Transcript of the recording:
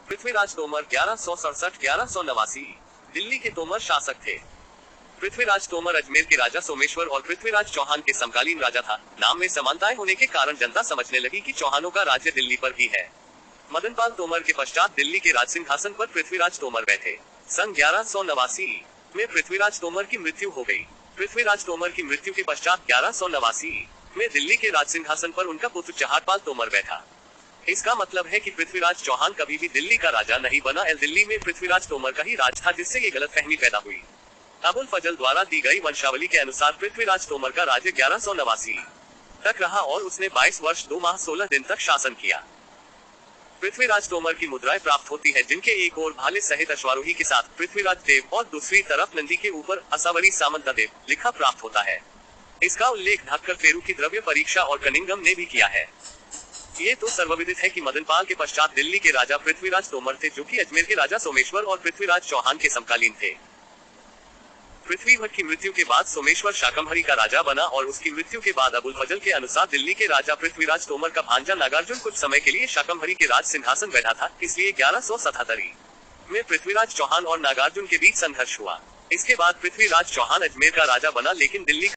पृथ्वीराज तोमर 1167-1189। दिल्ली के तोमर शासक थे। पृथ्वीराज तोमर अजमेर के राजा सोमेश्वर और पृथ्वीराज चौहान के समकालीन राजा था। नाम में समानताएं होने के कारण जनता समझने लगी कि चौहानों का राज्य दिल्ली पर भी है। मदनपाल तोमर के पश्चात दिल्ली के राज सिंहासन पर पृथ्वीराज तोमर बैठे। सन 1189 में पृथ्वीराज तोमर की मृत्यु हो गई। पृथ्वीराज तोमर की मृत्यु के पश्चात 1189 में दिल्ली के राज सिंहासन पर उनका पुत्र जहारपाल तोमर बैठा। इसका मतलब है कि पृथ्वीराज चौहान कभी भी दिल्ली का राजा नहीं बना। दिल्ली में पृथ्वीराज तोमर का ही राज था, जिससे ये गलतफहमी पैदा हुई। अबुल फजल द्वारा दी गई वंशावली के अनुसार पृथ्वीराज तोमर का राज्य 1189 तक रहा और उसने 22 वर्ष 2 माह 16 दिन तक शासन किया। पृथ्वीराज तोमर की मुद्राएं प्राप्त होती है, जिनके एक ओर भाले सहित अश्वारोही के साथ पृथ्वीराज देव और दूसरी तरफ नंदी के ऊपर असावरी सामंता देव लिखा प्राप्त होता है। इसका उल्लेख ढक्कर फेरू की द्रव्य परीक्षा और कनिंगम ने भी किया है। ये तो सर्वविदित है कि मदनपाल के पश्चात दिल्ली के राजा पृथ्वीराज तोमर थे, जो कि अजमेर के राजा सोमेश्वर और पृथ्वीराज चौहान के समकालीन थे। पृथ्वीभट्ट की मृत्यु के बाद सोमेश्वर शाकंभरी का राजा बना और उसकी मृत्यु के बाद अबुल फजल के अनुसार दिल्ली के राजा पृथ्वीराज तोमर का भांजा नागार्जुन कुछ समय के लिए शाकंभरी के राज सिंहासन बैठा था। इसलिए 1177 में पृथ्वीराज चौहान और नागार्जुन के बीच संघर्ष हुआ। इसके बाद पृथ्वीराज चौहान अजमेर का राजा बना, लेकिन दिल्ली